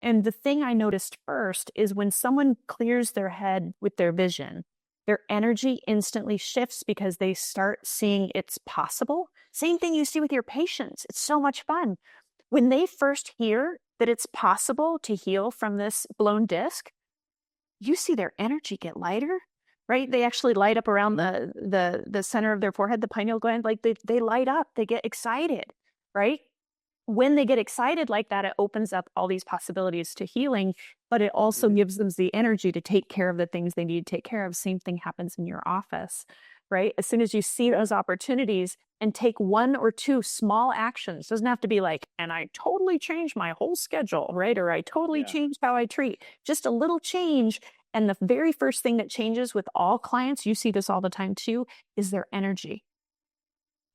And the thing I noticed first is when someone clears their head with their vision, their energy instantly shifts because they start seeing it's possible. Same thing you see with your patients. It's so much fun. When they first hear that it's possible to heal from this blown disc, you see their energy get lighter, right? They actually light up around the center of their forehead, the pineal gland, like they light up, they get excited, right? When they get excited like that, it opens up all these possibilities to healing, but it also gives them the energy to take care of the things they need to take care of. Same thing happens in your office, right? As soon as you see those opportunities and take one or two small actions, doesn't have to be like, and I totally changed my whole schedule, right? Or I totally changed how I treat. Just a little change. And the very first thing that changes with all clients, you see this all the time too, is their energy.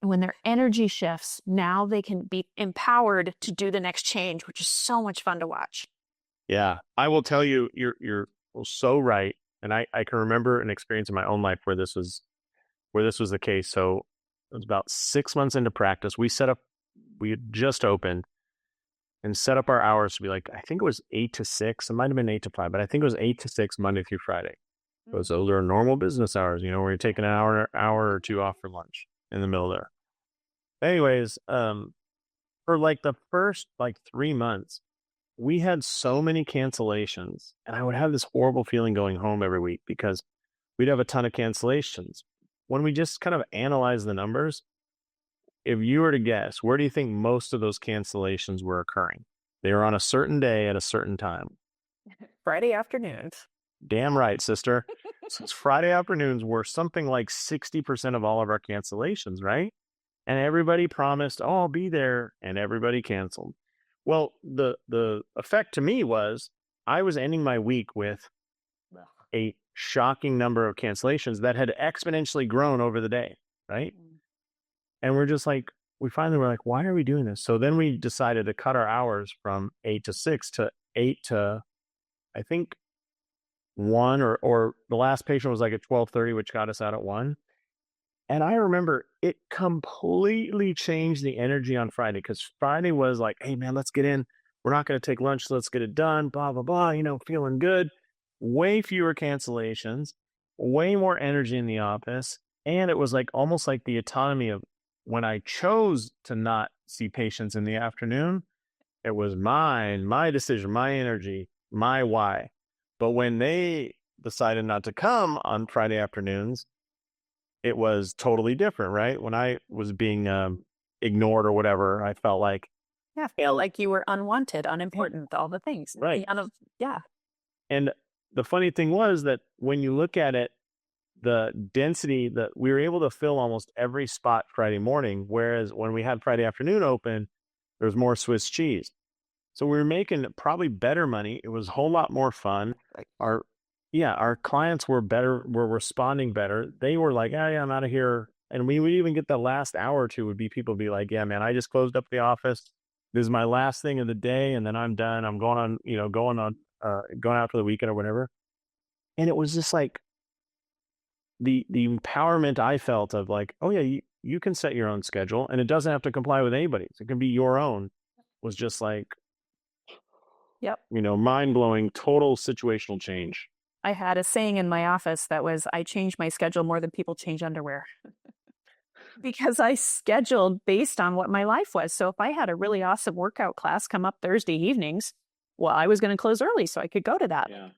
And when their energy shifts, now they can be empowered to do the next change, which is so much fun to watch. Yeah, I will tell you, you're so right. And I can remember an experience in my own life where this was the case. So it was about 6 months into practice. We had just opened and set up our hours to be like, I think it was 8 to 6. It might have been 8 to 5, but I think it was 8 to 6 Monday through Friday. Those are normal business hours, where you're taking an hour or two off for lunch in the middle there. Anyways, for like the first 3 months, we had so many cancellations, and I would have this horrible feeling going home every week because we'd have a ton of cancellations. When we just kind of analyze the numbers, if you were to guess, where do you think most of those cancellations were occurring? They were on a certain day at a certain time. Friday afternoons. Damn right, sister. Since Friday afternoons were something like 60% of all of our cancellations, right? And everybody promised, oh, I'll be there, and everybody canceled. Well, the effect to me was I was ending my week with a shocking number of cancellations that had exponentially grown over the day, right? And we're just like, we finally were like, why are we doing this? So then we decided to cut our hours from 8 to 6 to 8 to, I think, 1, or the last patient was like at 12:30, which got us out at 1. And I remember it completely changed the energy on Friday, because Friday was like, hey, man, let's get in. We're not going to take lunch. So let's get it done. Blah, blah, blah. Feeling good. Way fewer cancellations, way more energy in the office. And it was like almost like the autonomy of when I chose to not see patients in the afternoon, it was mine, my decision, my energy, my why. But when they decided not to come on Friday afternoons, it was totally different, right? When I was being ignored or whatever, I felt like, feel like you were unwanted, unimportant, all the things. Right. Yeah. And the funny thing was that when you look at it, the density that we were able to fill almost every spot Friday morning, whereas when we had Friday afternoon open, there was more Swiss cheese. So we were making probably better money. It was a whole lot more fun. Our clients were responding better. They were like, yeah, I'm out of here. And we would even get the last hour or two would be people be like, yeah, man, I just closed up the office. This is my last thing of the day. And then I'm done. I'm going out for the weekend or whatever. And it was just like the empowerment I felt of like, oh yeah, you can set your own schedule and it doesn't have to comply with anybody's. It can be your own, was just like, mind blowing, total situational change. I had a saying in my office that was, I change my schedule more than people change underwear. Because I scheduled based on what my life was. So if I had a really awesome workout class come up Thursday evenings, well, I was going to close early so I could go to that. Yeah.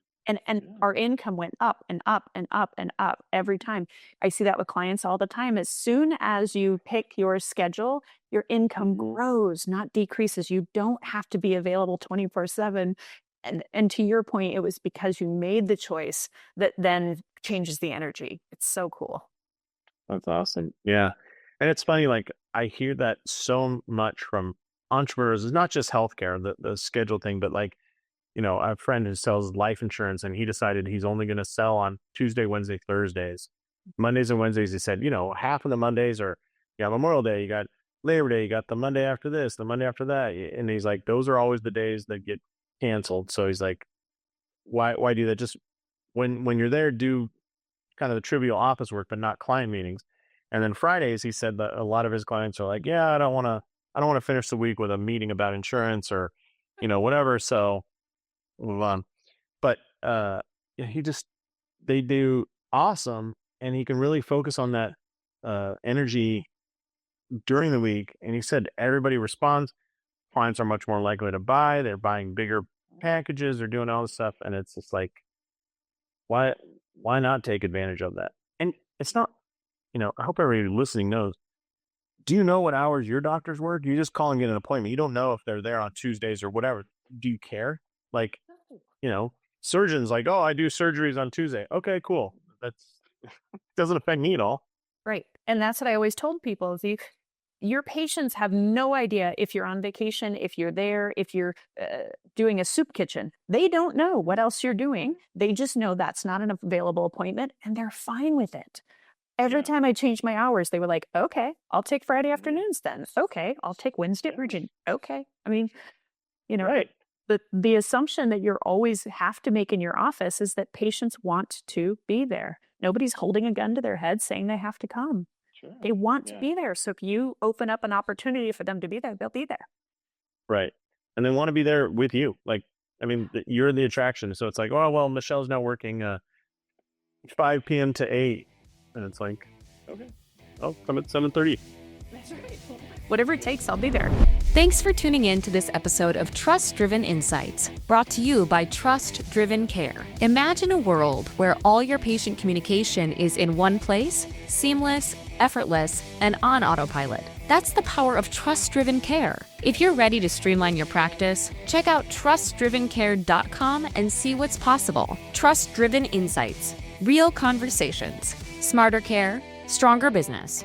And our income went up and up and up and up every time. I see that with clients all the time. As soon as you pick your schedule, your income grows, not decreases. You don't have to be available 24/7. And to your point, it was because you made the choice that then changes the energy. It's so cool. That's awesome. Yeah. And it's funny, like I hear that so much from entrepreneurs. It's not just healthcare, the schedule thing, but like, I have a friend who sells life insurance, and he decided he's only going to sell on Tuesday, Wednesday, Thursdays. Mondays and Wednesdays, he said, half of the Mondays are, Memorial Day, you got Labor Day, you got the Monday after this, the Monday after that. And he's like, those are always the days that get canceled. So he's like, why do that? Just when you're there, do kind of the trivial office work, but not client meetings. And then Fridays, he said that a lot of his clients are like, yeah, I don't want to finish the week with a meeting about insurance or, whatever. So move on. But yeah, they do awesome, and he can really focus on that energy during the week. And he said everybody responds. Clients are much more likely to buy. They're buying bigger packages. They're doing all this stuff, and it's just like, why why not take advantage of that? And it's not, I hope everybody listening knows. Do you know what hours your doctors work? You just call and get an appointment. You don't know if they're there on Tuesdays or whatever. Do you care? Like, surgeons like, oh, I do surgeries on Tuesday. Okay, cool. That's doesn't affect me at all. Right. And that's what I always told people is your patients have no idea if you're on vacation, if you're there, if you're doing a soup kitchen. They don't know what else you're doing. They just know that's not an available appointment, and they're fine with it. Every time I changed my hours, they were like, okay, I'll take Friday afternoons then. Okay, I'll take Wednesday urgent. Okay. I mean, Right. the assumption that you're always have to make in your office is that patients want to be there. Nobody's holding a gun to their head saying they have to come. Sure. They want to be there. So if you open up an opportunity for them to be there, they'll be there. Right. And they want to be there with you. Like, I mean, you're the attraction. So it's like, oh, well, Michelle's now working 5 p.m. to 8. And it's like, okay, I'll come at 7:30. That's right. Whatever it takes, I'll be there. Thanks for tuning in to this episode of Trust Driven Insights, brought to you by Trust Driven Care. Imagine a world where all your patient communication is in one place, seamless, effortless, and on autopilot. That's the power of Trust Driven Care. If you're ready to streamline your practice, check out trustdrivencare.com and see what's possible. Trust Driven Insights, real conversations, smarter care, stronger business.